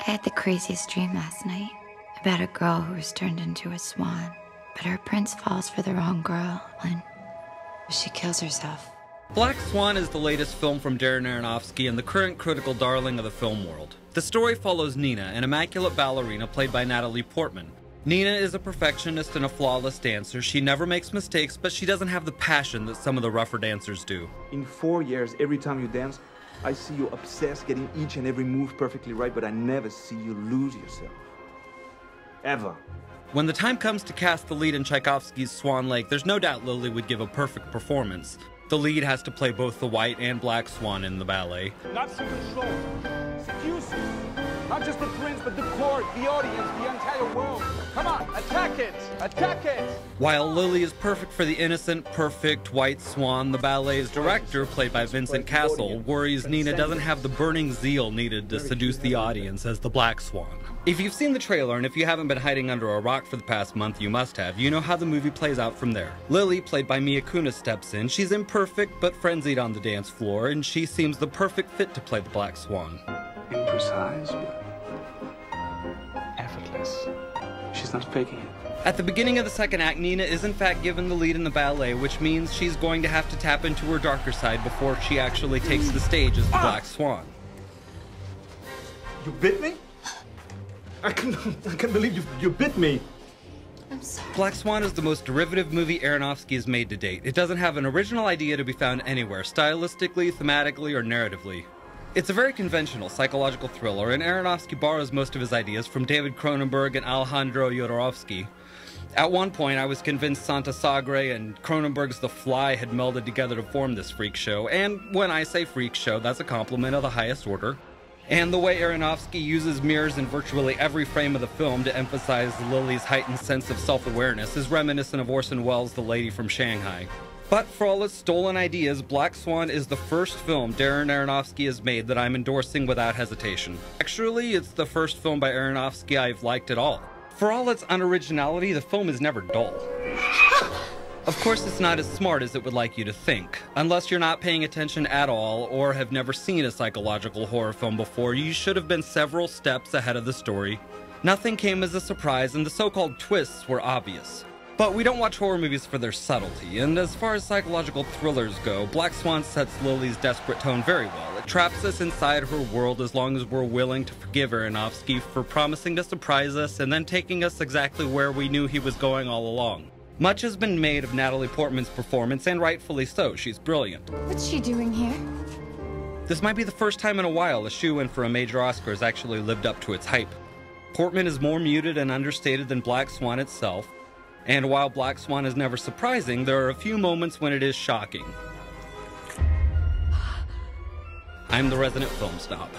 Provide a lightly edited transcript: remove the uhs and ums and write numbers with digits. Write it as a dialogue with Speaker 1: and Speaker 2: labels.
Speaker 1: I had the craziest dream last night about a girl who was turned into a swan. But her prince falls for the wrong girl and she kills herself.
Speaker 2: Black Swan is the latest film from Darren Aronofsky and the current critical darling of the film world. The story follows Nina, an immaculate ballerina played by Natalie Portman. Nina is a perfectionist and a flawless dancer. She never makes mistakes, but she doesn't have the passion that some of the rougher dancers do.
Speaker 3: In 4 years, every time you dance, I see you obsessed, getting each and every move perfectly right, but I never see you lose yourself. Ever.
Speaker 2: When the time comes to cast the lead in Tchaikovsky's Swan Lake, there's no doubt Lily would give a perfect performance. The lead has to play both the white and black swan in the ballet.
Speaker 4: Not some control. Seduce you. Not just the prince, but the court, the audience, the entire world. Come on, attack it! Attack it!
Speaker 2: While Lily is perfect for the innocent, perfect white swan, the ballet's director, played by Vincent Cassel, worries Nina doesn't have the burning zeal needed to seduce the audience as the black swan. If you've seen the trailer, and if you haven't been hiding under a rock for the past month, you must have, you know how the movie plays out from there. Lily, played by Mia Kunis, steps in. She's imperfect, but frenzied on the dance floor, and she seems the perfect fit to play the black swan.
Speaker 5: Imprecise, but effortless. She's not faking it.
Speaker 2: At the beginning of the second act, Nina is in fact given the lead in the ballet, which means she's going to have to tap into her darker side before she actually takes the stage as the black swan.
Speaker 3: You bit me? I can't believe you bit me.
Speaker 1: I'm sorry.
Speaker 2: Black Swan is the most derivative movie Aronofsky has made to date. It doesn't have an original idea to be found anywhere, stylistically, thematically, or narratively. It's a very conventional psychological thriller, and Aronofsky borrows most of his ideas from David Cronenberg and Alejandro Jodorowsky. At one point, I was convinced Santa Sagre and Cronenberg's The Fly had melded together to form this freak show, and when I say freak show, that's a compliment of the highest order. And the way Aronofsky uses mirrors in virtually every frame of the film to emphasize Lily's heightened sense of self-awareness is reminiscent of Orson Welles' The Lady from Shanghai. But for all its stolen ideas, Black Swan is the first film Darren Aronofsky has made that I'm endorsing without hesitation. Actually, it's the first film by Aronofsky I've liked at all. For all its unoriginality, the film is never dull. Of course, it's not as smart as it would like you to think. Unless you're not paying attention at all, or have never seen a psychological horror film before, you should have been several steps ahead of the story. Nothing came as a surprise, and the so-called twists were obvious. But we don't watch horror movies for their subtlety, and as far as psychological thrillers go, Black Swan sets Lily's desperate tone very well. It traps us inside her world as long as we're willing to forgive Aronofsky for promising to surprise us and then taking us exactly where we knew he was going all along. Much has been made of Natalie Portman's performance, and rightfully so. She's brilliant.
Speaker 1: What's she doing here?
Speaker 2: This might be the first time in a while a shoe-in for a major Oscar has actually lived up to its hype. Portman is more muted and understated than Black Swan itself, and while Black Swan is never surprising, there are a few moments when it is shocking. I'm the resident film snob.